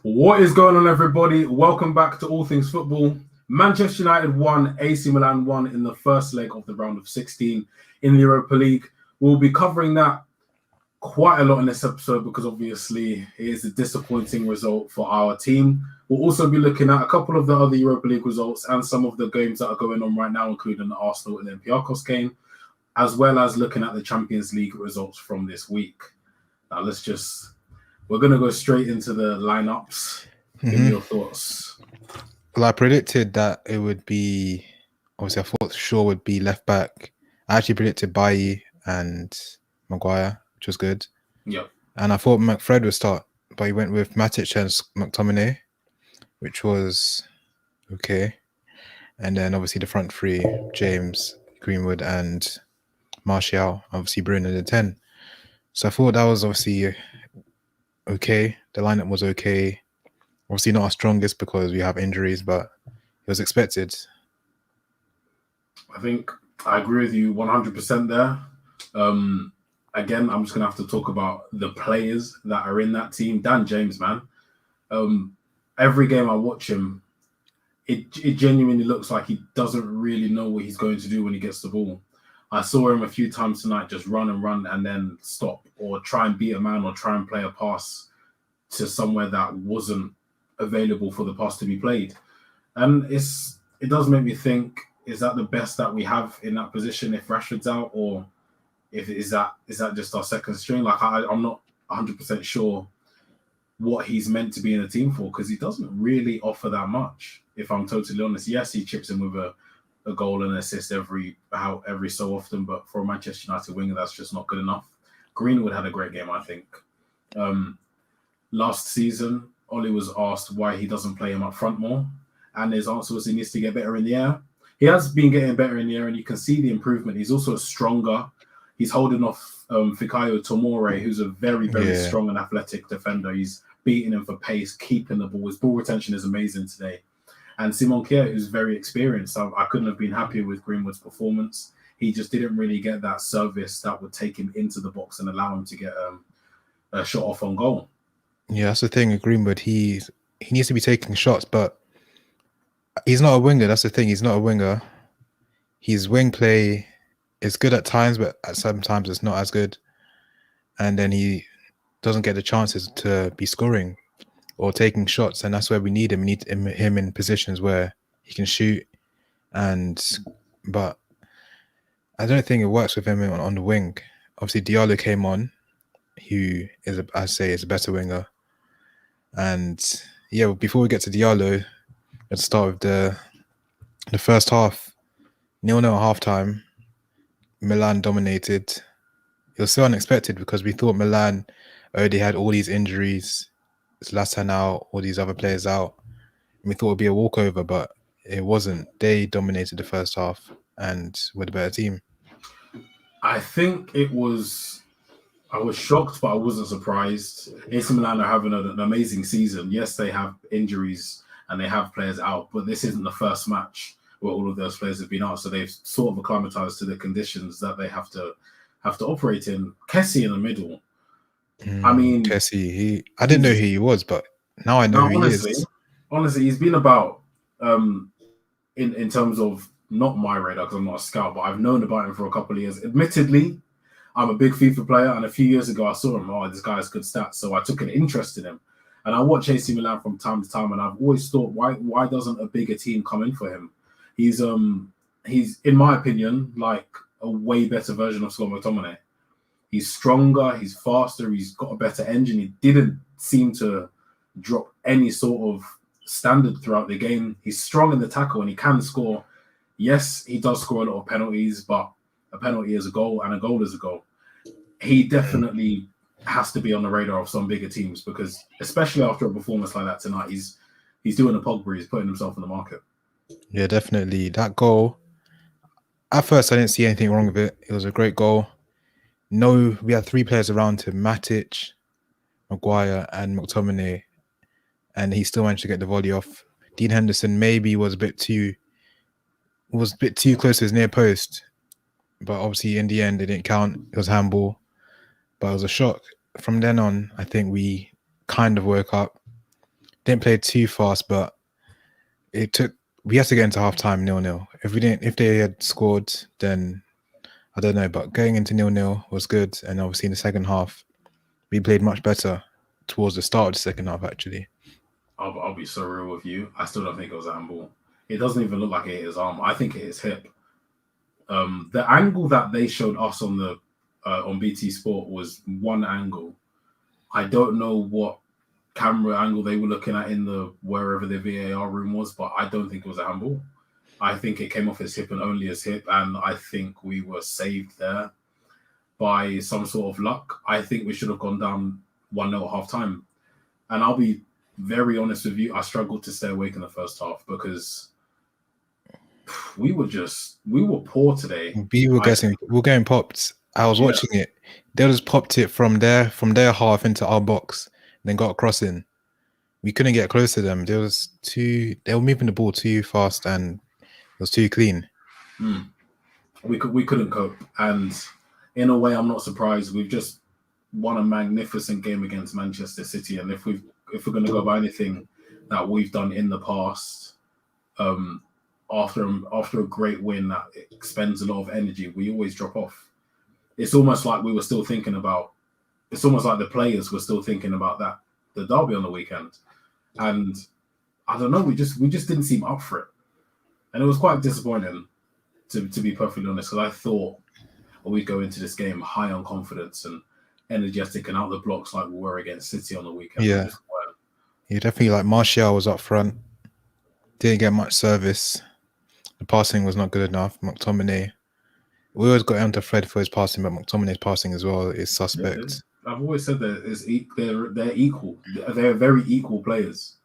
What is going on, everybody? Welcome back to All Things Football. Manchester United won, AC Milan won in the first leg of the round of 16 in the Europa League. We'll be covering that quite a lot in this episode because obviously it is a disappointing result for our team. We'll also be looking at a couple of the other Europa League results and some of the games that are going on right now, including the Arsenal and Olympiacos game, as well as looking at the Champions League results from this week. Now, we're going to go straight into the lineups. Give me your thoughts. Well, I predicted that it would be, obviously I thought Shaw would be left back. I actually predicted Bailly and Maguire, which was good. Yep. And I thought McFred would start, but he went with Matic and McTominay, which was okay. And then obviously the front three, James, Greenwood and Martial, obviously Bruno in the 10. So I thought that was obviously okay. The lineup was okay. Obviously not our strongest because we have injuries, but it was expected. I think I agree with you 100% there. Again, I'm just going to have to talk about the players that are in that team. Dan James, man. Every game I watch him, it genuinely looks like he doesn't really know what he's going to do when he gets the ball. I saw him a few times tonight just run and then stop or try and beat a man or try and play a pass to somewhere that wasn't available for the pass to be played. And it does make me think, is that the best that we have in that position if Rashford's out, or is that just our second string? Like I'm not 100% sure what he's meant to be in the team for, because he doesn't really offer that much, if I'm totally honest. Yes, he chips in with a goal and assist every so often, but for a Manchester United winger, that's just not good enough. Greenwood had a great game, I think. Last season, Ollie was asked why he doesn't play him up front more, and his answer was he needs to get better in the air. He has been getting better in the air, and you can see the improvement. He's also stronger. He's holding off Fikayo Tomori, who's a very, very strong and athletic defender. He's beating him for pace, keeping the ball. His ball retention is amazing today. And Simon Kjaer, who's very experienced. I couldn't have been happier with Greenwood's performance. He just didn't really get that service that would take him into the box and allow him to get a shot off on goal. Yeah, that's the thing with Greenwood. He needs to be taking shots, but he's not a winger. That's the thing. He's not a winger. His wing play is good at times, but at some times it's not as good. And then he doesn't get the chances to be scoring or taking shots, and that's where we need him. We need him in positions where he can shoot. But I don't think it works with him on the wing. Obviously, Diallo came on, who is a better winger. And yeah, before we get to Diallo, let's start with the first half. 0-0 at halftime. Milan dominated. It was so unexpected because we thought Milan already had all these injuries. Zlatan out, all these other players out. And we thought it would be a walkover, but it wasn't. They dominated the first half and were the better team. I think I was shocked, but I wasn't surprised. AC Milan are having an amazing season. Yes, they have injuries and they have players out, but this isn't the first match where all of those players have been out. So they've sort of acclimatized to the conditions that they have to operate in. Kessie in the middle. I mean, Kessie, I didn't know who he was, but now I know who he is. Honestly, he's been about in terms of not my radar because I'm not a scout, but I've known about him for a couple of years. Admittedly, I'm a big FIFA player, and a few years ago I saw him. Oh, this guy has good stats, so I took an interest in him. And I watch AC Milan from time to time, and I've always thought, why doesn't a bigger team come in for him? He's in my opinion like a way better version of Slobodan McTominay. He's stronger, he's faster, he's got a better engine. He didn't seem to drop any sort of standard throughout the game. He's strong in the tackle and he can score. Yes, he does score a lot of penalties, but a penalty is a goal and a goal is a goal. He definitely has to be on the radar of some bigger teams because, especially after a performance like that tonight, he's doing a Pogba. He's putting himself in the market. Yeah, definitely. That goal, at first I didn't see anything wrong with it. It was a great goal. No, we had three players around him, Matic, Maguire and McTominay, and he still managed to get the volley off. Dean Henderson maybe was a bit too close to his near post, but obviously in the end it didn't count. It was handball, but it was a shock. From then on, I think we kind of woke up. didn't play too fast, but we had to get into half time 0-0. If they had scored, then I don't know. But going into 0-0 was good, and obviously in the second half, we played much better towards the start of the second half. Actually, I'll be so real with you. I still don't think it was a handball. It doesn't even look like it hit his arm. I think it is hip. The angle that they showed us on BT Sport was one angle. I don't know what camera angle they were looking at in the wherever the VAR room was, but I don't think it was a handball. I think it came off his hip and only his hip, and I think we were saved there by some sort of luck. I think we should have gone down 1-0 at half time. And I'll be very honest with you, I struggled to stay awake in the first half because we were poor today. we were getting popped. I was watching it. They just popped it from their half into our box, and then got a cross in. We couldn't get close to them. They were moving the ball too fast, and it was too clean. We couldn't cope, and in a way, I'm not surprised. We've just won a magnificent game against Manchester City, and if we're going to go by anything that we've done in the past, after a great win that expends a lot of energy, we always drop off. It's almost like we were still thinking about. It's almost like the players were still thinking about the derby on the weekend, and I don't know. We just didn't seem up for it, and it was quite disappointing, to be perfectly honest, because I thought we'd go into this game high on confidence and energetic and out the blocks like we were against City on the weekend. Yeah, definitely. Like Martial was up front, didn't get much service. The passing was not good enough. McTominay, we always got onto Fred for his passing, but McTominay's passing as well is suspect. I've always said that they're equal. They're very equal players.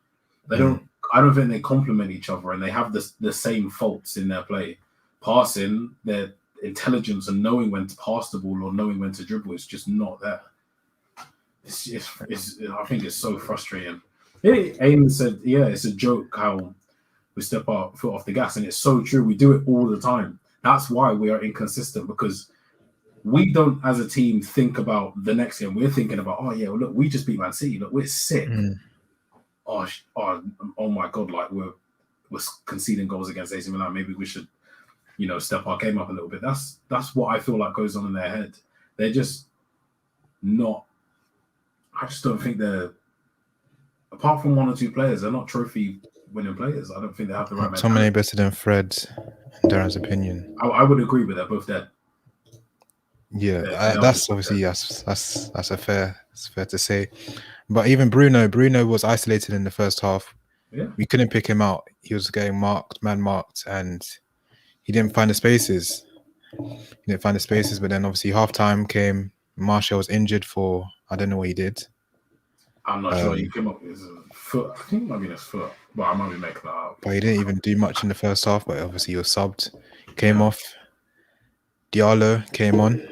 I don't think they complement each other, and they have the same faults in their play. Passing, their intelligence and knowing when to pass the ball or knowing when to dribble is just not there. I think it's so frustrating. Aiden said, "Yeah, it's a joke how we step our foot off the gas," and it's so true. We do it all the time. That's why we are inconsistent, because we don't, as a team, think about the next game. We're thinking about, oh yeah, well, look, we just beat Man City. Look, we're sick. Oh my God! Like we're conceding goals against AC Milan. Maybe we should, step our game up a little bit. That's what I feel like goes on in their head. They're just not. I just don't think they're. Apart from one or two players, they're not trophy-winning players. I don't think they have the right mentality. McTominay better than Fred, in Darren's opinion. I would agree with that. Both dead. Yeah, that's obviously that's fair to say. But even Bruno was isolated in the first half. Yeah, we couldn't pick him out. He was getting man marked, and he didn't find the spaces. But then obviously halftime came. Martial was injured for, I don't know what he did. I'm not sure. He came up with his foot. I think it might be his foot, but I might be making that up. But he didn't even do much in the first half. But obviously he was subbed. Came off. Diallo came on.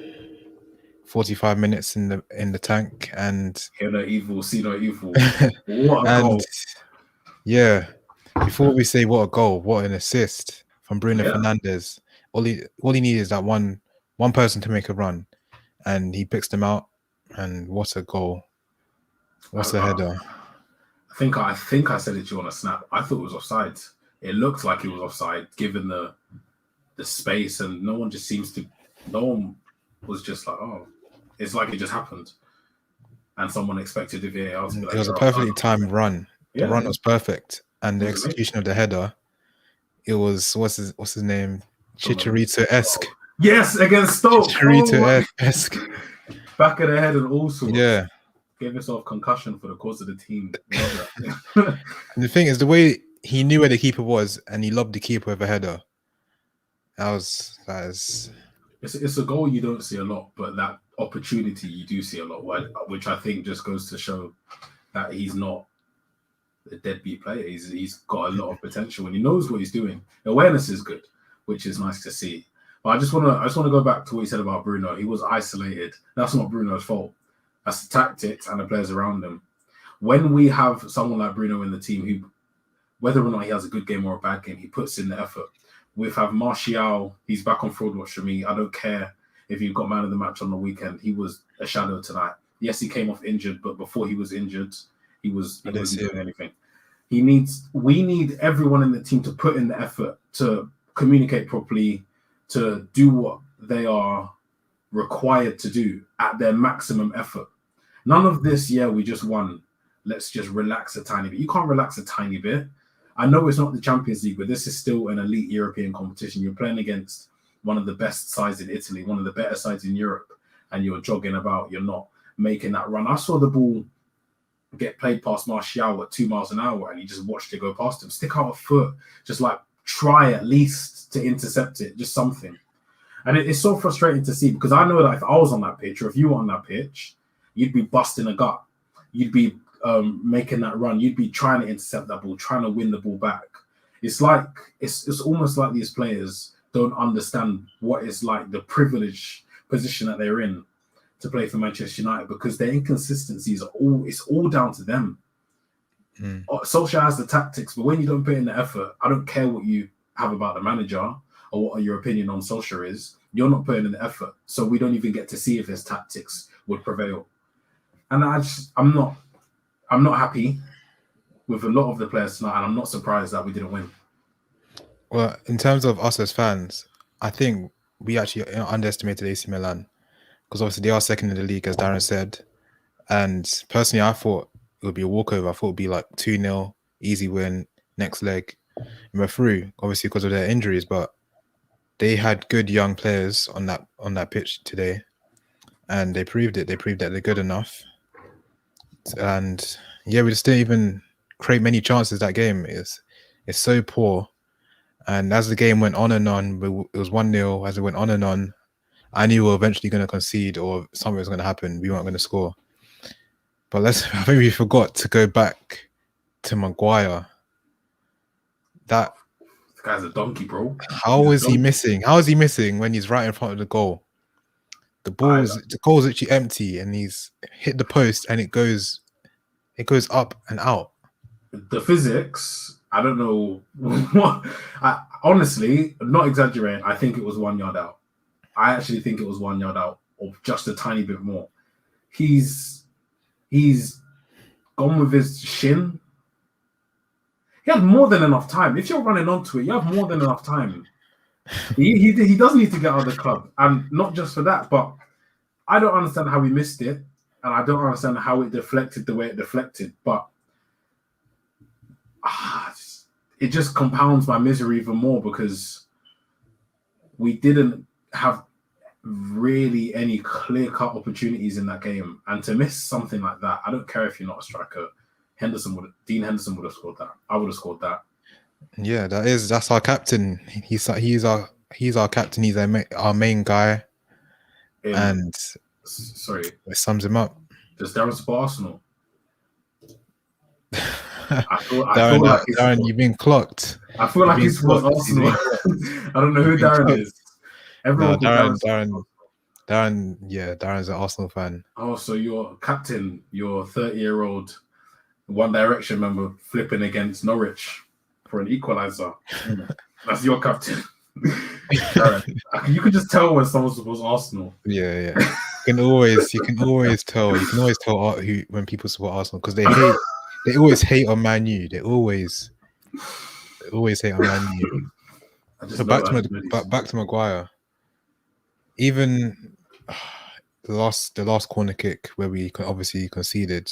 45 minutes in the tank, and hear no evil, see no evil. What a goal! Yeah, before we say what a goal, what an assist from Bruno Fernandes. All he needed is that one person to make a run, and he picks them out. And what a goal! What's a header? I think I said it to you on a snap. I thought it was offside. It looked like it was offside, given the space, and no one was just like, oh, it's like it just happened, and someone expected the VAR to be like, it was a perfectly timed run. The run was perfect, and the execution of the header, it was what's his name, Chicharito-esque. Yes, against Stoke. Chicharito-esque. Back of the head and all sorts. Yeah. Gave himself concussion for the cause of the team. And the thing is, the way he knew where the keeper was, and he lobbed the keeper with a header. That is. It's a goal you don't see a lot, but that opportunity you do see a lot, which I think just goes to show that he's not a deadbeat player. He's got a lot of potential, and he knows what he's doing. Awareness is good, which is nice to see. But I just want to go back to what you said about Bruno. He was isolated. That's not Bruno's fault. That's the tactics and the players around him. When we have someone like Bruno in the team, who, whether or not he has a good game or a bad game, he puts in the effort. We have Martial. He's back on fraud watch for me. I don't care if you've got man of the match on the weekend. He was a shadow tonight. Yes, he came off injured, but before he was injured, he wasn't doing anything. We need everyone in the team to put in the effort to communicate properly, to do what they are required to do at their maximum effort. None of this, yeah, we just won. Let's just relax a tiny bit. You can't relax a tiny bit. I know it's not the Champions League, but this is still an elite European competition. You're playing against one of the best sides in Italy, one of the better sides in Europe, and you're jogging about. You're not making that run. I saw the ball get played past Martial at 2 miles an hour, and he just watched it go past him. Stick out a foot, just like try at least to intercept it, just something. And it's so frustrating to see because I know that if I was on that pitch or if you were on that pitch, you'd be busting a gut. You'd be making that run. You'd be trying to intercept that ball, trying to win the ball back. It's like it's almost like these players don't understand what it's like, the privileged position that they're in to play for Manchester United, because their inconsistencies are all down to them. Solskjaer has the tactics, but when you don't put in the effort, I don't care what you have about the manager or what your opinion on Solskjaer is. You're not putting in the effort, so we don't even get to see if his tactics would prevail. And I'm not happy with a lot of the players tonight, and I'm not surprised that we didn't win. Well, in terms of us as fans, I think we actually underestimated AC Milan, because obviously they are second in the league, as Darren said. And personally, I thought it would be a walkover. I thought it would be like 2-0, easy win, next leg. And we're through, obviously because of their injuries, but they had good young players on that pitch today, and they proved it. They proved that they're good enough. And yeah, we just didn't even create many chances that game. It's so poor. And as the game went on and on, it was 1-0. As it went on and on, I knew we were eventually going to concede or something was going to happen. We weren't going to score. But I think we forgot to go back to Maguire. This guy's a donkey, bro. How is he missing? How is he missing when he's right in front of the goal? The goal's actually empty, and he's hit the post, and it goes up and out. The physics, I don't know what. Honestly, not exaggerating, I think it was 1 yard out. I actually think it was 1 yard out, or just a tiny bit more. He's gone with his shin. He had more than enough time. If you're running onto it, you have more than enough time. He does need to get out of the club, and not just for that, but I don't understand how he missed it, and I don't understand how it deflected the way it deflected. But it just compounds my misery even more, because we didn't have really any clear-cut opportunities in that game, and to miss something like that, I don't care if you're not a striker. Dean Henderson would have scored that. I would have scored that. Yeah, that's our captain. He's our captain. He's our main guy, and sorry, it sums him up. Does Darren support Arsenal? Darren, you've been clocked. I feel like he supports Arsenal. I don't know who Darren is. Everyone Darren, yeah, Darren's an Arsenal fan. Oh, so your captain, your 30-year-old One Direction member, flipping against Norwich for an equaliser. That's your captain. Darren, you can just tell when someone supports Arsenal. Yeah. You can always tell. You can always tell when people support Arsenal, because they always hate on Man U. They always hate on Man U. So back to Maguire. Even the last corner kick where we obviously conceded.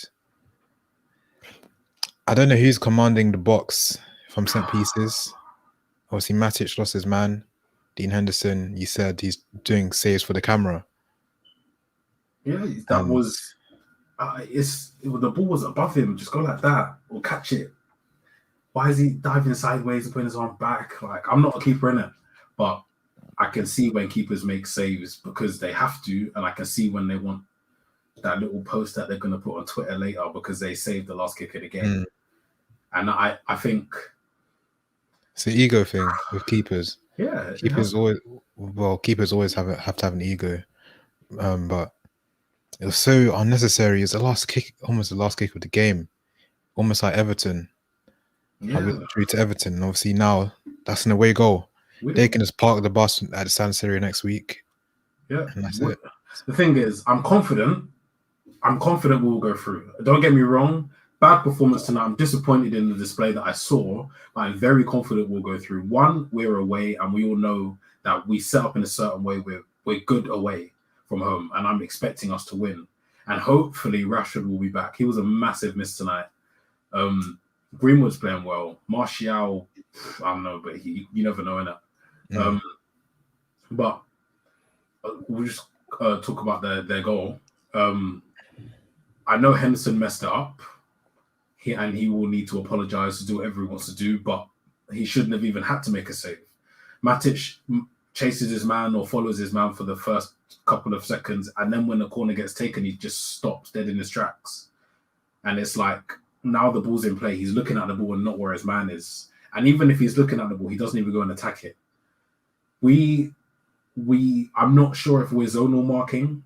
I don't know who's commanding the box from set pieces. Obviously, Matic lost his man. Dean Henderson, you said he's doing saves for the camera. Yeah, that was. The ball was above him. Just go like that or catch it. Why is he diving sideways and putting his arm back? Like, I'm not a keeper in it, but I can see when keepers make saves because they have to, and I can see when they want that little post that they're going to put on Twitter later because they saved the last kick of the game. And I think it's an ego thing with keepers. Yeah, keepers always have to have an ego, but it was so unnecessary. It's the last kick, almost the last kick of the game, almost like Everton. Yeah, we drew to Everton, and obviously now that's an away goal. They can just park the bus at the San Siro next week. Yeah, and that's it. The thing is, I'm confident we will go through. Don't get me wrong. bad performance tonight. I'm disappointed in the display that I saw, but I'm very confident we'll go through. One, we're away, and we all know that we set up in a certain way. We're good away from home, and I'm expecting us to win. And hopefully Rashford will be back. He was a massive miss tonight. Greenwood's playing well. Martial, I don't know, but you never know, innit? But we'll just talk about their goal. I know Henderson messed it up. He will need to apologise to do whatever he wants to do, but he shouldn't have even had to make a save. Matic chases his man or follows his man for the first couple of seconds, and then when the corner gets taken, he just stops dead in his tracks. And it's like, now the ball's in play, he's looking at the ball and not where his man is. And even if he's looking at the ball, he doesn't even go and attack it. I'm not sure if we're zonal marking,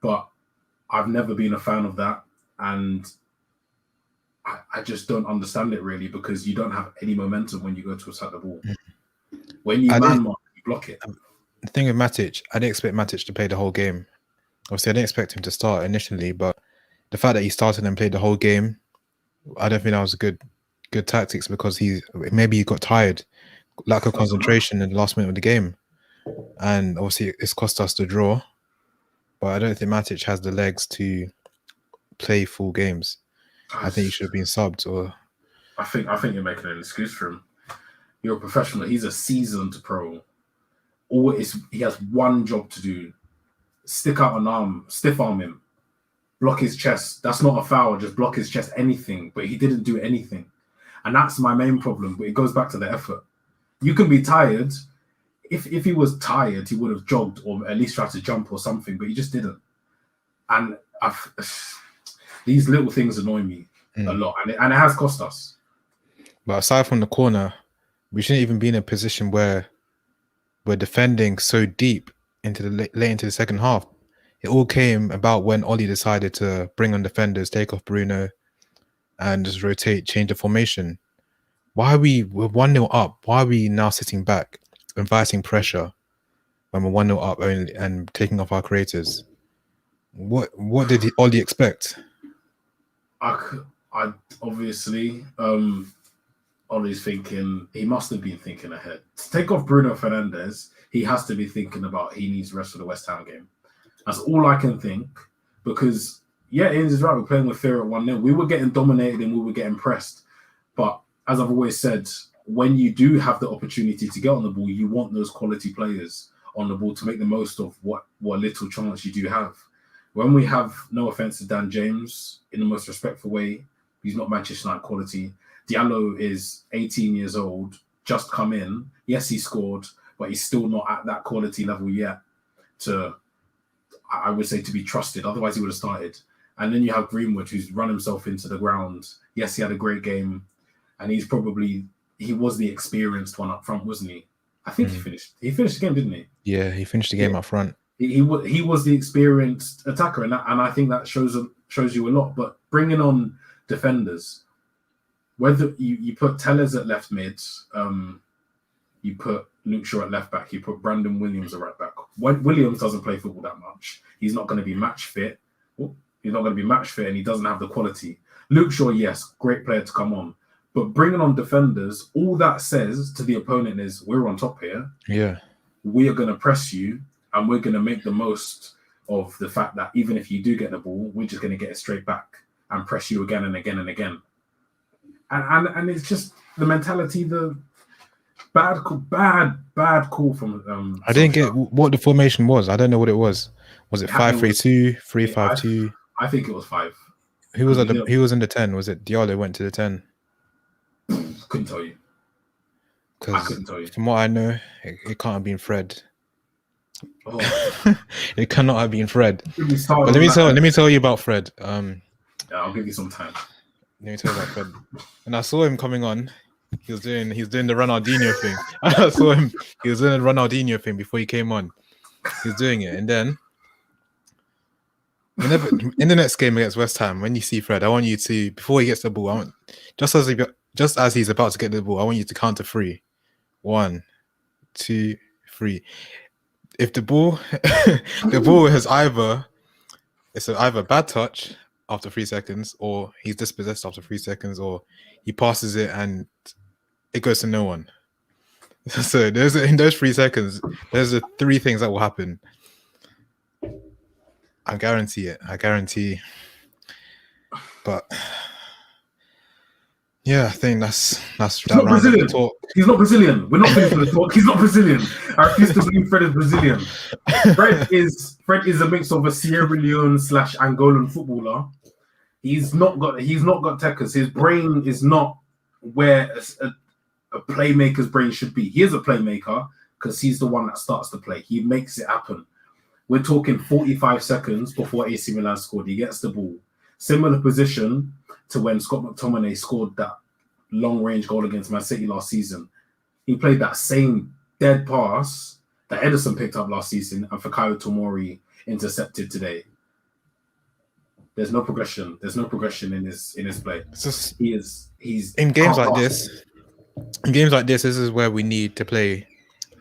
but I've never been a fan of that. And I just don't understand it really, because you don't have any momentum when you go to attack the ball. When you man mark, you block it. The thing with Matic, I didn't expect Matic to play the whole game. Obviously, I didn't expect him to start initially, but the fact that he started and played the whole game, I don't think that was a good tactics, because maybe he got tired, lack of concentration in the last minute of the game, and obviously it's cost us the draw. But I don't think Matic has the legs to play full games. I think he should have been subbed. Or I think you're making an excuse for him. You're a professional. He's a seasoned pro. He has one job to do: stick out an arm, stiff arm him, block his chest. That's not a foul. Just block his chest. Anything. But he didn't do anything, and that's my main problem. But it goes back to the effort. You can be tired. If he was tired, he would have jogged or at least tried to jump or something. But he just didn't. And these little things annoy me a lot, and it has cost us. But aside from the corner, we shouldn't even be in a position where we're defending so deep into the late into the second half. It all came about when Ollie decided to bring on defenders, take off Bruno, and just rotate, change the formation. We're 1-0 up. Why are we now sitting back, inviting pressure when we're 1-0 up only and taking off our creators? What did Ollie expect? I obviously, Ollie's thinking, he must have been thinking ahead. To take off Bruno Fernandes, he has to be thinking about he needs rest for the West Ham game. That's all I can think, because, yeah, Ian is right, we're playing with fear at 1-0. We were getting dominated and we were getting pressed. But as I've always said, when you do have the opportunity to get on the ball, you want those quality players on the ball to make the most of what little chance you do have. When we have, no offense to Dan James, in the most respectful way, he's not Manchester United quality. Diallo is 18 years old, just come in. Yes, he scored, but he's still not at that quality level yet I would say, to be trusted. Otherwise, he would have started. And then you have Greenwood, who's run himself into the ground. Yes, he had a great game, and he was the experienced one up front, wasn't he? I think he finished the game, didn't he? Yeah, he finished the game up front. He was the experienced attacker, and I think that shows you a lot. But bringing on defenders, whether you put Tellez at left mid, you put Luke Shaw at left back, you put Brandon Williams at right back. Williams doesn't play football that much. He's not going to be match fit. He's not going to be match fit, and he doesn't have the quality. Luke Shaw, yes, great player to come on. But bringing on defenders, all that says to the opponent is, we're on top here. Yeah. We are going to press you, and we're going to make the most of the fact that even if you do get the ball, we're just going to get it straight back and press you again and again and again. And it's just the mentality, the bad call from. I didn't get what the formation was. I don't know what it was. Was it 5-3-2, 3-5-2? I think it was 5. Who was in the 10? Was it Diallo went to the 10? Couldn't tell you. I couldn't tell you. From what I know, it can't have been Fred. Oh. It cannot have been Fred. But let me tell you about Fred. Yeah, I'll give you some time. Let me tell you about Fred. And I saw him coming on. He was doing the Ronaldinho thing. I saw him. He was doing the Ronaldinho thing before he came on. He was doing it, and then in the next game against West Ham, when you see Fred, I want you to, before he gets the ball, just as he's about to get the ball, I want you to count to 3. 1, 2, 3. If the ball, the ball has either bad touch after 3 seconds, or he's dispossessed after 3 seconds, or he passes it and it goes to no one. So in those 3 seconds, there's the 3 things that will happen. I guarantee it. I guarantee. But yeah, I think that's He's that not round of the Brazilian. talk. He's not Brazilian. We're not finished with the talk. He's not Brazilian. I refuse to believe Fred is Brazilian. Fred is a mix of a Sierra Leone / Angolan footballer. He's not got techers. His brain is not where a playmaker's brain should be. He is a playmaker because he's the one that starts the play. He makes it happen. We're talking 45 seconds before AC Milan scored. He gets the ball. Similar position to when Scott McTominay scored that long-range goal against Man City last season. He played that same dead pass that Ederson picked up last season and Fikayo Tomori intercepted today. There's no progression. There's no progression in his play. He's in games like this. In games like this is where we need to play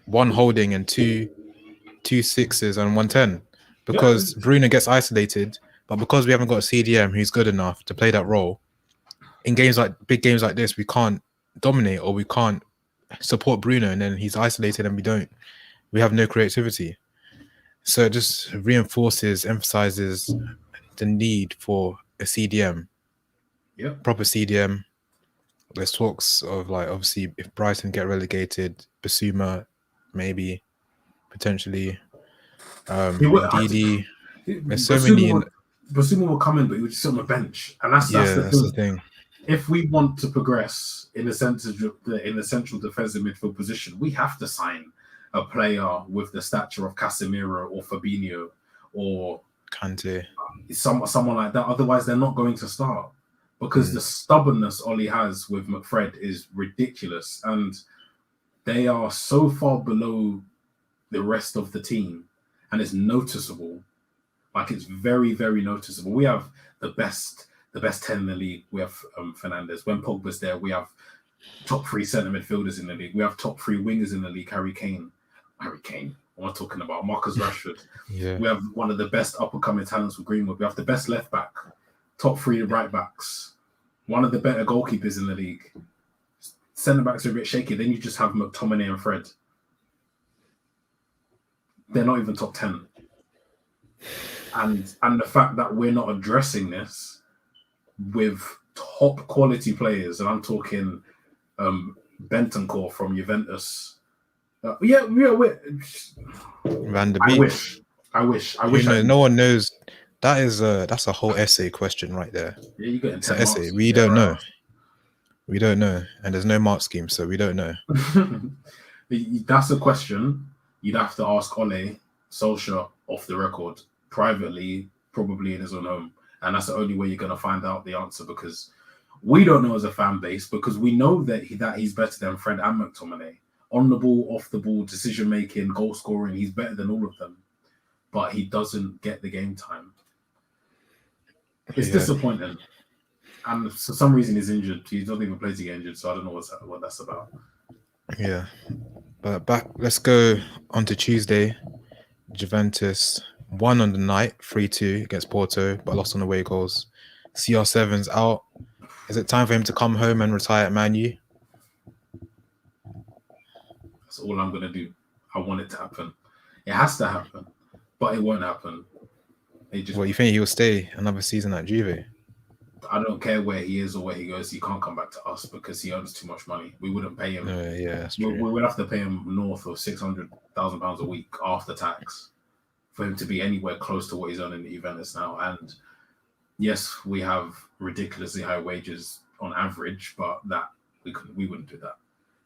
1 holding and 2 6s and 1 10, because Bruno gets isolated, but because we haven't got a CDM who's good enough to play that role in big games like this, we can't dominate or we can't support Bruno, and then he's isolated and we have no creativity. So it just emphasizes the need for a CDM, proper CDM. There's talks of obviously if Brighton get relegated, Basuma maybe potentially. DD. There's so many. Basuma will come in, but he would just sit on the bench, and that's the thing. If we want to progress in the central defensive midfield position, we have to sign a player with the stature of Casemiro or Fabinho or Kante, someone like that. Otherwise, they're not going to start because the stubbornness Ollie has with McFred is ridiculous, and they are so far below the rest of the team, and it's noticeable. Like, it's very, very noticeable. We have the best 10 in the league. We have Fernandes. When Pogba's there, we have top 3 centre midfielders in the league. We have top 3 wingers in the league. Harry Kane. What am I talking about? Marcus Rashford. Yeah. We have one of the best up-and-coming talents with Greenwood. We have the best left back, top 3 right backs, one of the better goalkeepers in the league. Centre backs are a bit shaky. Then you just have McTominay and Fred. They're not even top 10. And the fact that we're not addressing this with top quality players, and I'm talking Bentancur from Juventus. Van der Beek. I wish. No one knows. That's a whole essay question right there. Yeah, you got an essay. We don't know. We don't know, and there's no mark scheme, so we don't know. That's a question you'd have to ask Ole Solskjaer off the record, privately, probably in his own home. And that's the only way you're going to find out the answer, because we don't know as a fan base, because we know that he's better than Fred and McTominay. On the ball, off the ball, decision-making, goal scoring, he's better than all of them. But he doesn't get the game time. It's disappointing. And for some reason he's injured. He doesn't even play to get injured, so I don't know what that's about. Yeah. But let's go on to Tuesday. Juventus won on the night, 3-2 against Porto, but lost on away goals. CR7's out. Is it time for him to come home and retire at Man U? That's all I'm going to do. I want it to happen. It has to happen, but it won't happen. Well, you think he'll stay another season at Juve? I don't care where he is or where he goes. He can't come back to us because he earns too much money. We wouldn't pay him. Yeah, that's true. We would have to pay him north of £600,000 a week after tax for him to be anywhere close to what he's earning at Juventus now. And yes, we have ridiculously high wages on average, but that we wouldn't do that.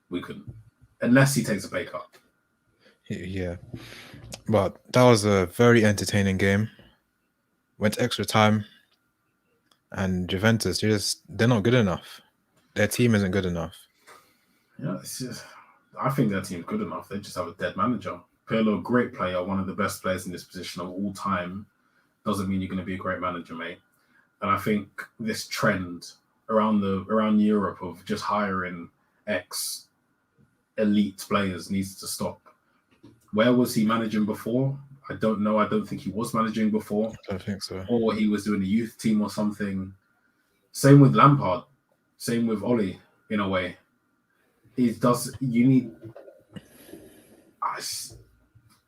We couldn't, unless he takes a pay cut. Yeah, but that was a very entertaining game. Went extra time. And Juventus, they're not good enough. Their team isn't good enough. Yeah, I think their team's good enough. They just have a dead manager. Pirlo, great player, one of the best players in this position of all time. Doesn't mean you're going to be a great manager, mate. And I think this trend around Europe of just hiring ex-elite players needs to stop. Where was he managing before? I don't know. I don't think he was managing before, I don't think so. or he was doing a youth team or something. Same with Lampard. Same with Ollie, in a way. You need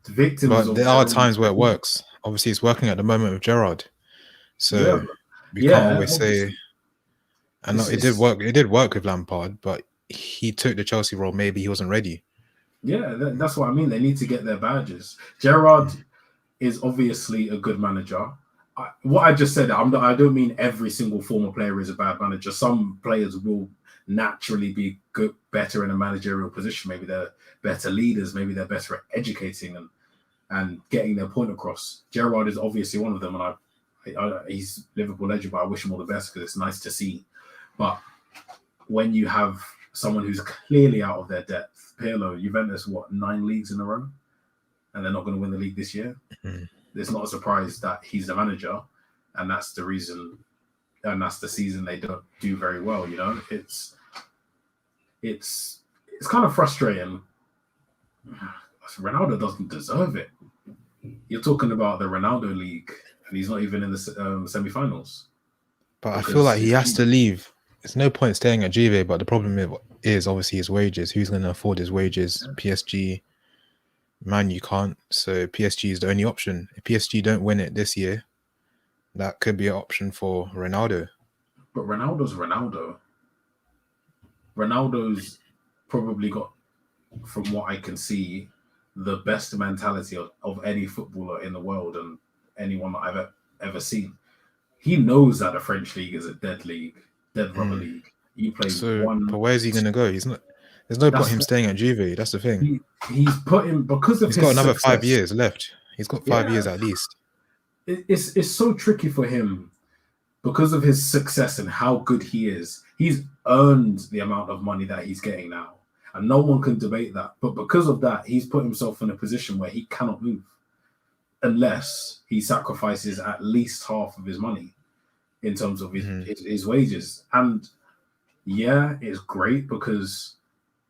victims But of there their are own. times where it works. Obviously, it's working at the moment with Gerrard. Yeah, So we can't yeah, always say. obviously. And It's, it did it's work. It did work with Lampard, but he took the Chelsea role. Maybe he wasn't ready. yeah, that's what I mean. They need to get their badges. Gerrard is obviously a good manager. What I just said, I don't mean every single former player is a bad manager. Some players will naturally be good, better in a managerial position. Maybe they're better leaders. Maybe they're better at educating and getting their point across. Gerrard is obviously one of them, and he's Liverpool legend, but I wish him all the best because it's nice to see. But when you have someone who's clearly out of their depth, Pirlo, Juventus, 9 leagues in a row, and they're not going to win the league this year. Mm-hmm. It's not a surprise that he's the manager, and that's the reason, and that's the season they don't do very well. You know, it's kind of frustrating. Ronaldo doesn't deserve it. You're talking about the Ronaldo League, and he's not even in the semi-finals. But I feel like he has to leave. There's no point staying at Juve, but the problem is obviously his wages. Who's going to afford his wages? Yeah. PSG, Man, you can't. So PSG is the only option. If PSG don't win it this year, that could be an option for Ronaldo. But Ronaldo's Ronaldo. Ronaldo's probably got, from what I can see, the best mentality of any footballer in the world and anyone that I've ever seen. He knows that the French league is a dead league, dead rubber league. You play But where's he going to go? He's not. There's no point him staying at Juve. That's the thing. He's put him because of he's his got another success. 5 years left. He's got 5 years at least. It's so tricky for him because of his success and how good he is. He's earned the amount of money that he's getting now, and no one can debate that. But because of that, he's put himself in a position where he cannot move unless he sacrifices at least half of his money in terms of his wages. And yeah, it's great because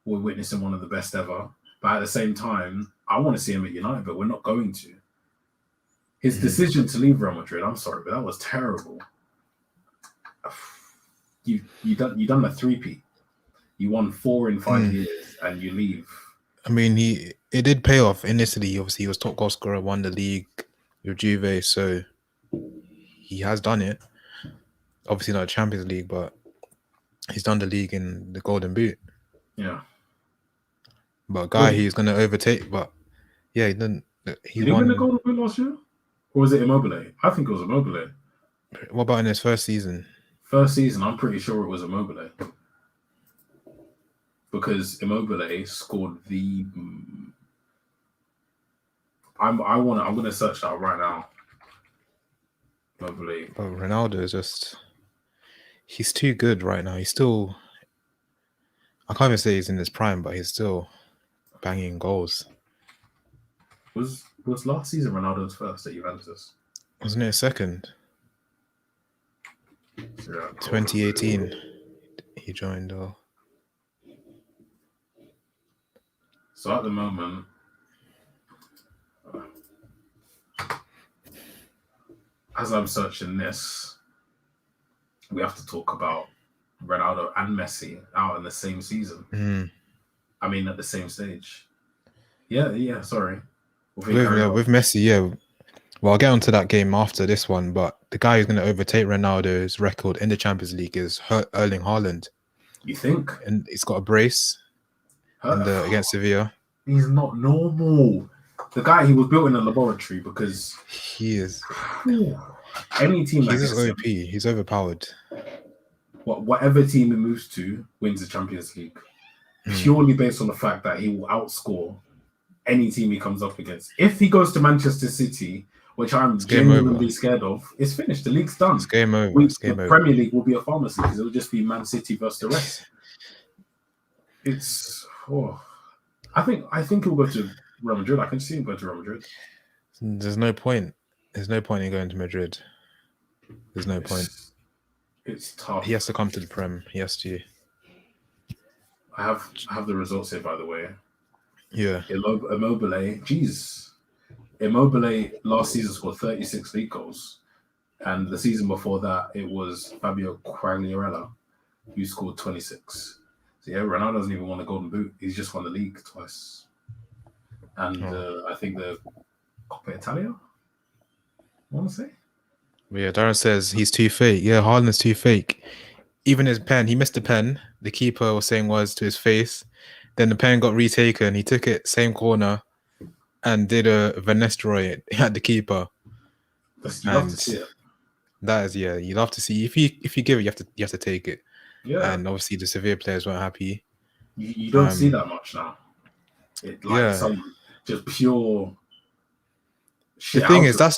we're witnessing one of the best ever. But at the same time, I want to see him at United, but we're not going to. His decision to leave Real Madrid, I'm sorry, but that was terrible. You done a three-peat. You won 4 in 5 years, and you leave. I mean, it did pay off initially. Obviously, he was top goal scorer, won the league with Juve, so he has done it. Obviously not a Champions League, but he's done the league in the Golden Boot. Yeah. But a guy he's going to overtake, but yeah, he didn't. Did he win the Golden Boot last year? Or was it Immobile? I think it was Immobile. What about in his first season? First season, I'm pretty sure it was Immobile. Because Immobile scored the... I'm going to search that right now. Immobile. But Ronaldo is just... He's too good right now. He's still... I can't even say he's in his prime, but he's still banging goals. Was last season Ronaldo's first at Juventus? Wasn't it a second? Yeah, 2018, he joined. So at the moment, as I'm searching this, we have to talk about Ronaldo and Messi out in the same season. I mean, at the same stage. Yeah. Sorry. With Messi, yeah. Well, I'll get onto that game after this one, but the guy who's going to overtake Ronaldo's record in the Champions League is Erling Haaland. You think? And he's got a brace against Sevilla. He's not normal. The guy, he was built in a laboratory because... He is. Any team... He's just OP. He's overpowered. Whatever team he moves to wins the Champions League. Purely based on the fact that he will outscore any team he comes up against. If he goes to Manchester City, which I'm genuinely scared of, it's finished. The league's done. It's game over. The Premier League will be a pharmacy because it will just be Man City versus the rest. It's... I think he'll go to Real Madrid. I can see him going to Real Madrid. There's no point. There's no point in going to Madrid. There's no point. It's tough. He has to come to the Prem. He has to. I have the results here, by the way. Yeah. Immobile. Jeez. Immobile last season scored 36 league goals, and the season before that it was Fabio Quagliarella who scored 26. So yeah, Ronaldo doesn't even won the Golden Boot. He's just won the league twice, and I think the Coppa Italia. I want to say. Yeah, Darren says he's too fake. Yeah, Haaland's too fake. Even his pen, he missed the pen. The keeper was saying words to his face. Then the pen got retaken. He took it same corner and did a Van Nistelrooy at the keeper. You love to see it. That is, yeah, you love to see. If you give it, you have to take it. Yeah. And obviously the Sevilla players weren't happy. You don't see that much now. Some just pure. The thing is, that's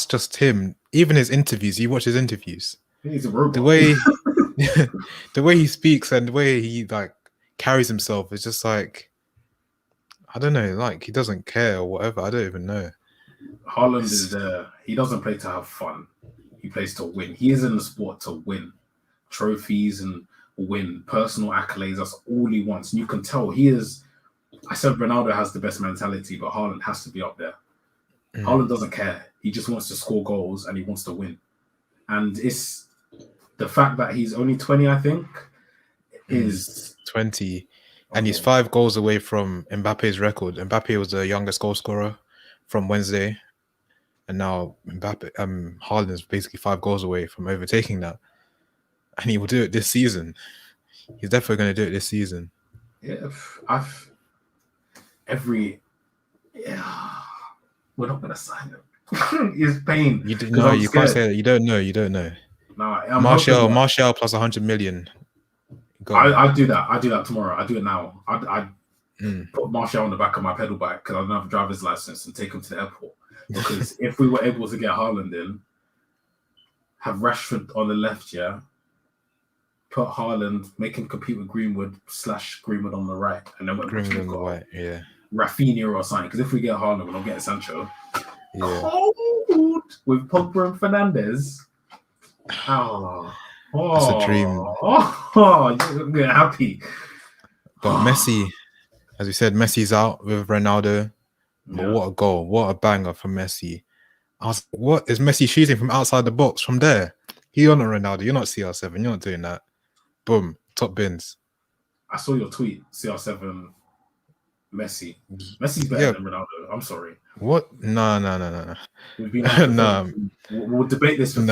just him. Even his interviews, you watch his interviews. He's a robot. The way he speaks and the way he like carries himself is just like, I don't know, like he doesn't care or whatever. I don't even know. Haaland is there. He doesn't play to have fun. He plays to win. He is in the sport to win trophies and win personal accolades. That's all he wants. And you can tell he is. I said Ronaldo has the best mentality, but Haaland has to be up there. Haaland doesn't care. He just wants to score goals and he wants to win. And it's the fact that he's only 20, I think, is 20. And he's 5 goals away from Mbappe's record. Mbappe was the youngest goal scorer from Wednesday. And now Haaland is basically 5 goals away from overtaking that. And he will do it this season. He's definitely going to do it this season. Yeah, we're not going to sign him. It's pain. You can't say that. You don't know. No, Martial plus 100 million. I do that. I do that tomorrow. I do it now. I put Martial on the back of my pedal bike because I don't have a driver's license and take him to the airport. Because if we were able to get Haaland in, have Rashford on the left, yeah, put Haaland, make him compete with Greenwood on the right, and then Greenwood on the right, yeah, Rafinha or something. Because if we get Haaland, we're not getting Sancho. Yeah. Cold with Pogba and Fernandes. That's a dream. You're happy. But Messi, as we said, Messi's out with Ronaldo. But what a goal. What a banger from Messi. I was like, what is Messi shooting from outside the box from there? You're not Ronaldo. You're not CR7. You're not doing that. Boom. Top bins. I saw your tweet, CR7 Messi. Messi's better than Ronaldo. I'm sorry. What? No. We've been we'll debate this for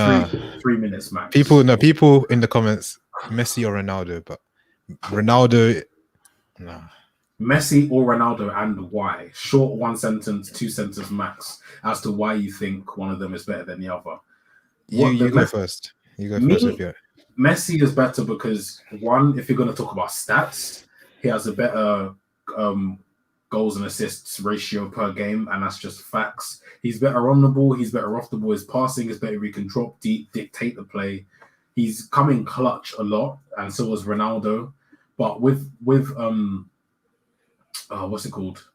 3 minutes, max. People in the comments, Messi or Ronaldo, but Ronaldo, no. Messi or Ronaldo, and why? Short 1 sentence, 2 sentence max as to why you think one of them is better than the other. You go first. Messi is better because, one, if you're going to talk about stats, he has a better goals and assists ratio per game, and that's just facts. He's better on the ball. He's better off the ball. His passing is better. He can drop deep, dictate the play. He's coming clutch a lot, and so was Ronaldo. But with what's it called?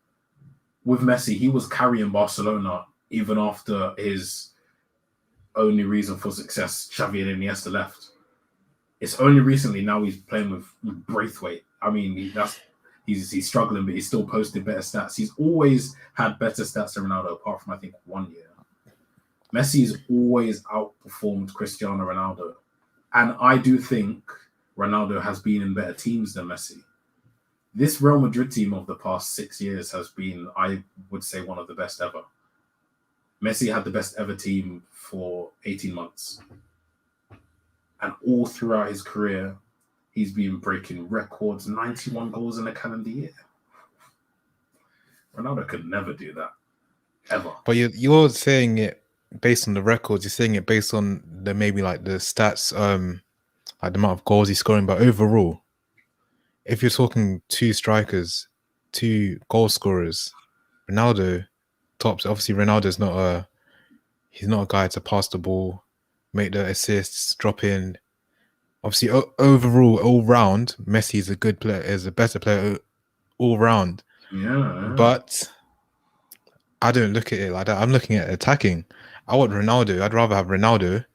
With Messi, he was carrying Barcelona even after his only reason for success, Xavi and Iniesta, left. It's only recently now he's playing with Braithwaite. I mean, he's struggling, but he's still posted better stats. He's always had better stats than Ronaldo, apart from I think 1 year. Messi's always outperformed Cristiano Ronaldo, and I do think Ronaldo has been in better teams than Messi. This Real Madrid team of the past 6 years has been, I would say, one of the best ever. Messi had the best ever team for 18 months. And all throughout his career, he's been breaking records, 91 goals in a calendar year. Ronaldo could never do that, ever. But you're saying it based on the records. You're saying it based on the stats, like the amount of goals he's scoring. But overall, if you're talking 2 strikers, 2 goal scorers, Ronaldo tops. Obviously, Ronaldo's he's not a guy to pass the ball, make the assists, drop in. Obviously, overall, all round, Messi is a good player, is a better player all round. Yeah. But I don't look at it like that. I'm looking at attacking. I want Ronaldo. I'd rather have Ronaldo.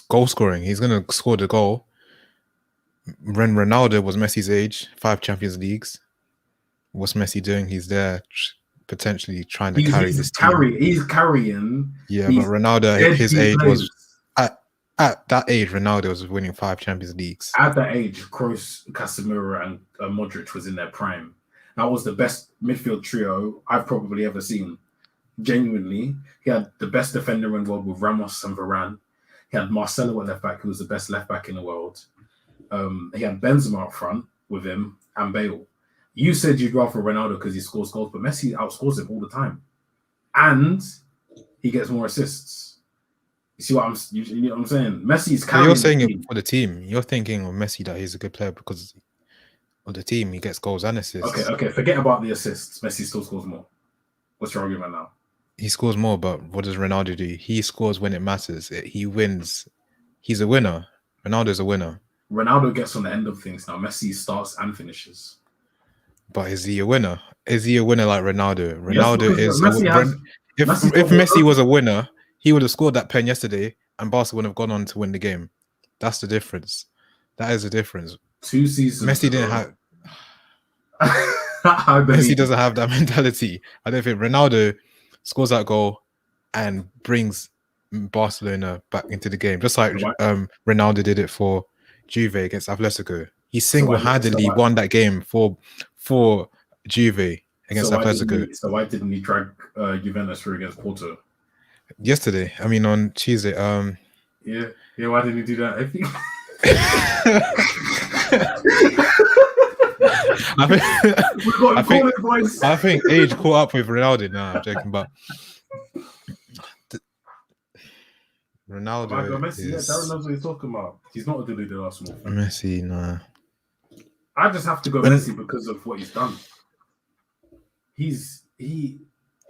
Goal scoring. He's going to score the goal. When Ronaldo was Messi's age, 5 Champions Leagues. What's Messi doing? He's there potentially trying to carry this team. He's carrying. Yeah, but Ronaldo at his age was at that age. Ronaldo was winning 5 Champions Leagues. At that age, Kroos, Casemiro, and Modric was in their prime. That was the best midfield trio I've probably ever seen. Genuinely, he had the best defender in the world with Ramos and Varane. He had Marcelo at left back, who was the best left back in the world. He had Benzema up front with him and Bale. You said you'd rather Ronaldo because he scores goals, but Messi outscores him all the time, and he gets more assists. You see what I'm saying? Messi's carrying. You're saying it for the team. You're thinking of Messi that he's a good player because of the team. He gets goals and assists. Okay. Forget about the assists. Messi still scores more. What's your argument now? He scores more, but what does Ronaldo do? He scores when it matters. He wins. He's a winner. Ronaldo's a winner. Ronaldo gets on the end of things now. Messi starts and finishes. But is he a winner? Is he a winner like Ronaldo? Ronaldo is. If Messi was a winner, he would have scored that pen yesterday, and Barca would have gone on to win the game. That's the difference. That is the difference. 2 seasons. Messi didn't have. Messi doesn't have that mentality. I don't think Ronaldo scores that goal and brings Barcelona back into the game, just like Ronaldo did it for Juve against Atletico. He single-handedly won that game for Juve against Atletico. So why didn't he drag Juventus through against Porto? Yesterday, I mean on Tuesday. Yeah. Why didn't he do that? I think age caught up with Ronaldo now. I'm joking, but Ronaldo. Messi, Darren knows what he's talking about. He's not a deluded Arsenal fan. Messi, nah. I just have to go Messi because of what he's done.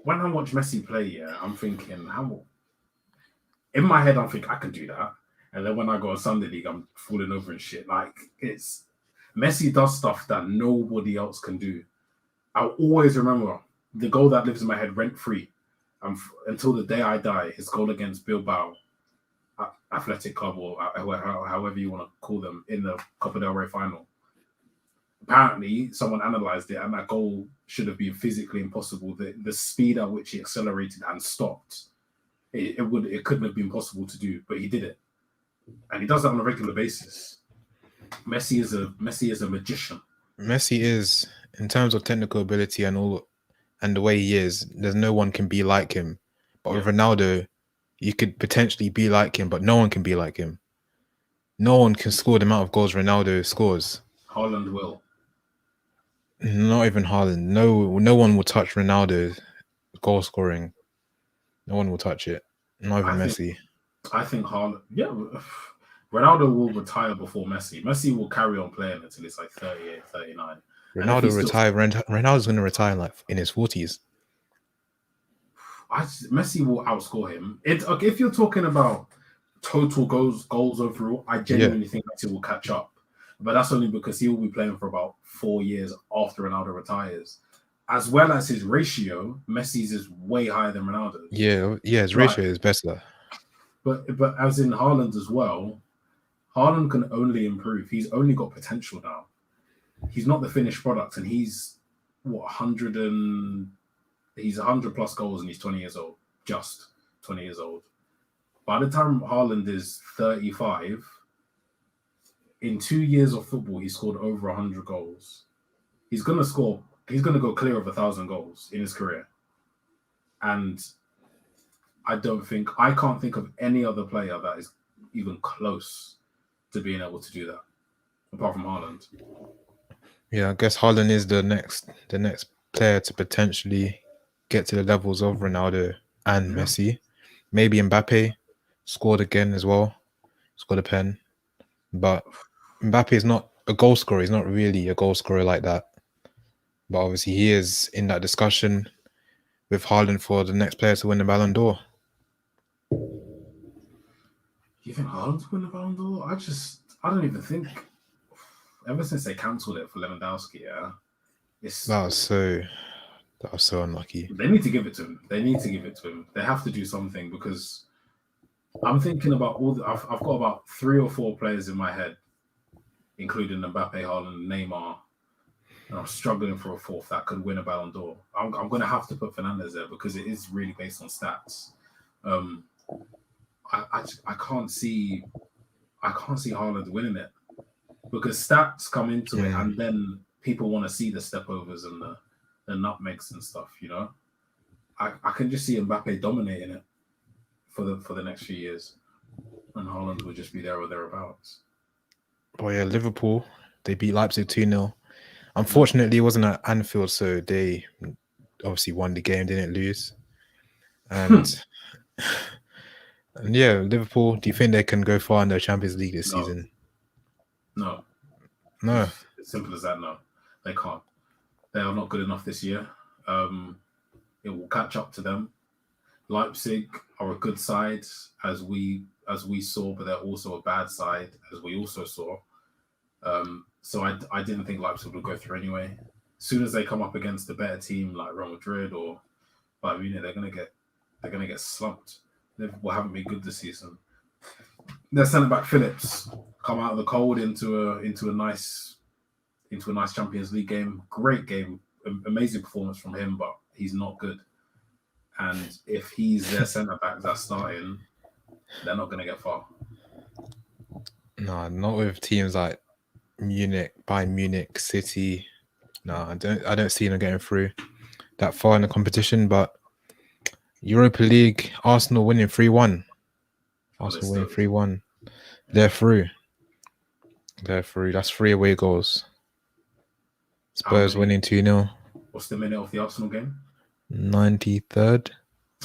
When I watch Messi play, I'm thinking, in my head, I'm thinking I can do that. And then when I go on Sunday League, I'm falling over and shit. Like, Messi does stuff that nobody else can do. I'll always remember the goal that lives in my head rent-free until the day I die, his goal against Bilbao Athletic Club, or however you want to call them, in the Copa del Rey final. Apparently, someone analysed it, and that goal should have been physically impossible. The speed at which he accelerated and stopped, it couldn't have been possible to do, but he did it. And he does that on a regular basis. Messi is a magician. Messi is, in terms of technical ability and the way he is, there's no one can be like him. But with Ronaldo, you could potentially be like him, but no one can be like him. No one can score the amount of goals Ronaldo scores. Haaland will. Not even Haaland. No one will touch Ronaldo's goal scoring. No one will touch it. Not even Messi. I think Haaland. Yeah, Ronaldo will retire before Messi. Messi will carry on playing until it's like 38, 39. Ronaldo's going to retire like in his 40s. Messi will outscore him. If you're talking about total goals overall, I genuinely think Messi will catch up. But that's only because he will be playing for about 4 years after Ronaldo retires. As well as his ratio, Messi's is way higher than Ronaldo's. Yeah, his ratio is better. But as in Haaland as well, Haaland can only improve. He's only got potential now. He's not the finished product, and he's 100 plus goals, and he's 20 years old. Just 20 years old. By the time Haaland is 35, in 2 years of football, he scored over 100 goals. He's gonna go clear of 1,000 goals in his career. And I can't think of any other player that is even close to being able to do that, apart from Haaland. Yeah, I guess Haaland is the next player to potentially get to the levels of Ronaldo and Messi. Maybe Mbappe scored again as well. Scored a pen. But Mbappe is not a goal scorer. He's not really a goal scorer like that. But obviously he is in that discussion with Haaland for the next player to win the Ballon d'Or. You think Haaland's win the Ballon d'Or? I don't even think. Ever since they cancelled it for Lewandowski, that was so unlucky. They need to give it to him. They have to do something, because I'm thinking about I've got about 3 or 4 players in my head, including Mbappe, Haaland, Neymar, And I'm struggling for a fourth that could win a Ballon d'Or. I'm going to have to put Fernandes there because it is really based on stats. Um, I can't see Haaland winning it because stats come into it, and then people want to see the step overs and the nutmegs and stuff. You know, I can just see Mbappe dominating it for the next few years, and Haaland will just be there or thereabouts. Oh yeah, Liverpool, they beat Leipzig 2-0. Unfortunately, it wasn't at Anfield, so they obviously won the game, didn't lose. And and yeah, Liverpool, do you think they can go far in the Champions League this season? No. No. As simple as that, no. They can't. They are not good enough this year. It will catch up to them. Leipzig are a good side, as we saw, but they're also a bad side, as we also saw. So I didn't think Leipzig would go through anyway. As soon as they come up against a better team like Real Madrid or Bayern Munich, they're gonna get slumped. They haven't been good this season. Their centre back Phillips come out of the cold into a nice Champions League game. Great game, amazing performance from him, but he's not good. And if he's their centre back that's starting, they're not going to get far. No, not with teams like Munich, Bayern Munich, City. No, I don't see them getting through that far in the competition. But Europa League, Arsenal winning 3-1. Arsenal winning 3-1. They're through. That's 3 away goals. Spurs winning 2-0. What's the minute of the Arsenal game? 93rd.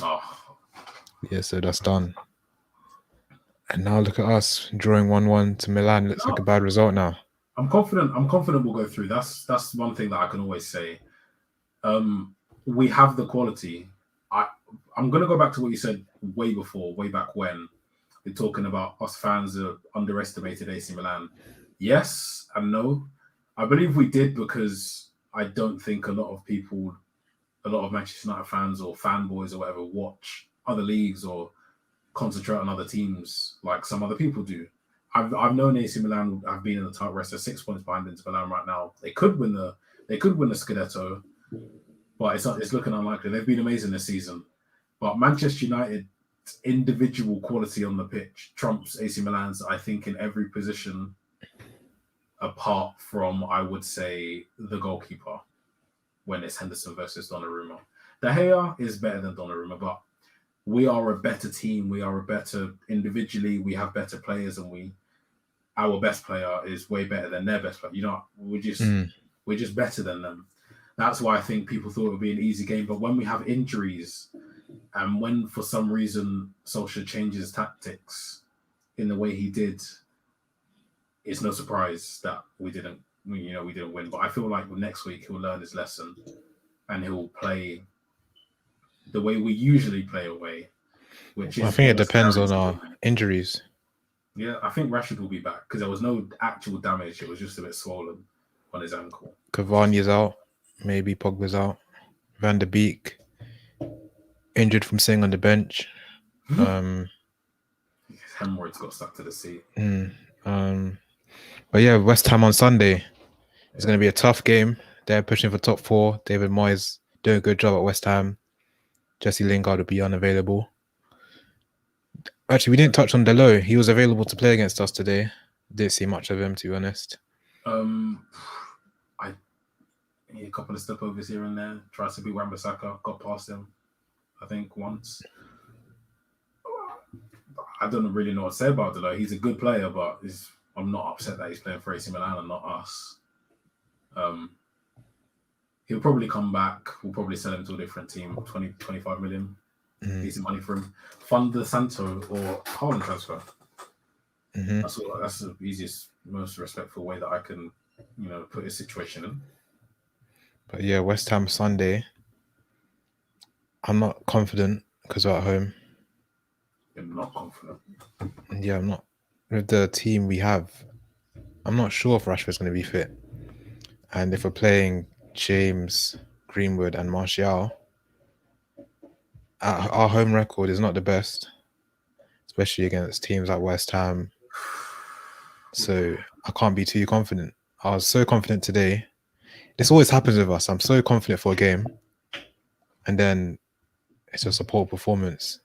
Oh. Yeah, so that's done. And now look at us drawing 1-1 to Milan. Looks like a bad result now. I'm confident we'll go through. That's one thing that I can always say. We have the quality. I'm going to go back to what you said way back when. You're talking about us fans have underestimated AC Milan. Yes and no. I believe we did because I don't think a lot of Manchester United fans or fanboys or whatever watch other leagues or concentrate on other teams like some other people do. I've known AC Milan have been in the title race. They're 6 points behind Inter Milan right now. They could win the Scudetto, but it's looking unlikely. They've been amazing this season, but Manchester United individual quality on the pitch trumps AC Milan's, I think, in every position, apart from, I would say, the goalkeeper when it's Henderson versus Donnarumma. De Gea is better than Donnarumma, but we are a better team. We are a better individually. We have better players, and our best player is way better than their best player. You know, we're just better than them. That's why I think people thought it would be an easy game. But when we have injuries, and when for some reason Solskjaer changes tactics in the way he did, it's no surprise that we didn't win. But I feel like next week he'll learn his lesson and he'll play the way we usually play away, which is. I think it depends on our injuries. Yeah, I think Rashford will be back because there was no actual damage. It was just a bit swollen on his ankle. Cavani's out. Maybe Pogba's out. Van der Beek injured from sitting on the bench. His hemorrhoids got stuck to the seat. But yeah, West Ham on Sunday. It's going to be a tough game. They're pushing for top 4. David Moyes doing a good job at West Ham. Jesse Lingard will be unavailable. Actually, we didn't touch on Delo. He was available to play against us today. Didn't see much of him, to be honest. A couple of step overs here and there. Tried to beat Wan-Bissaka, got past him, I think, once. I don't really know what to say about Delo. He's a good player, but I'm not upset that he's playing for AC Milan and not us. He'll probably come back. We'll probably sell him to a different team, 25 million. Decent money for him. Fund the Santo or HAALAND transfer. That's the easiest, most respectful way that I can, put his situation in. But yeah, West Ham Sunday. I'm not confident because we're at home. You're not confident? Yeah, I'm not. With the team we have, I'm not sure if Rashford's going to be fit. And if we're playing James, Greenwood and Martial, our home record is not the best, especially against teams like West Ham. So I can't be too confident. I was so confident today. this always happens with us. I'm so confident for a game, and then it's just a poor performance.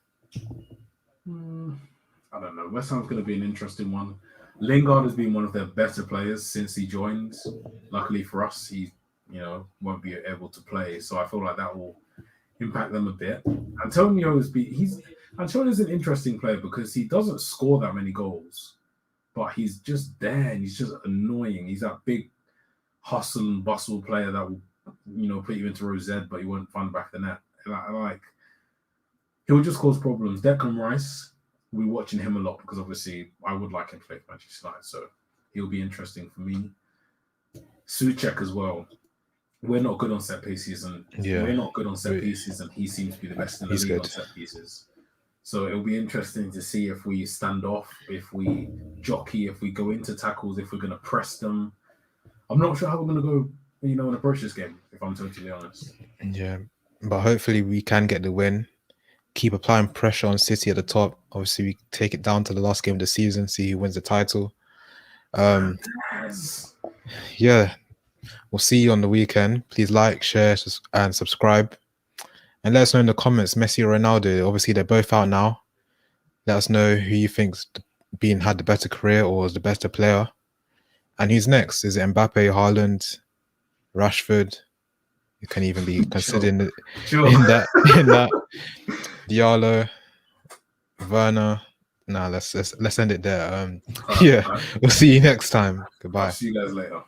I don't know. West Ham's going to be an interesting one. Lingard has been one of their better players since he joined. Luckily for us, he won't be able to play, so I feel like that will impact them a bit. Antonio's an interesting player because he doesn't score that many goals, but he's just there and he's just annoying. He's that big hustle and bustle player that will, put you into rosette, but he won't find the back of the net. Like he'll just cause problems. Declan Rice, we're watching him a lot because obviously I would like him to play for Manchester United, so he'll be interesting for me. Suchek as well. We're not good on set pieces, and we're not good on set pieces, and he seems to be the best in the league on set pieces. So it'll be interesting to see if we stand off, if we jockey, if we go into tackles, if we're going to press them. I'm not sure how we're going to go, and approach this game, if I'm totally honest. Yeah, but hopefully we can get the win. Keep applying pressure on City at the top. Obviously, we take it down to the last game of the season, see who wins the title. Yeah, we'll see you on the weekend. Please like, share, and subscribe. And let us know in the comments, Messi or Ronaldo. Obviously, they're both out now. Let us know who you think's had the better career or is the better player. And who's next? Is it MBAPPE, Haaland, Rashford? You can even be considered in that. Diallo, Werner. Nah, let's end it there. We'll see you next time. Goodbye. I'll see you guys later.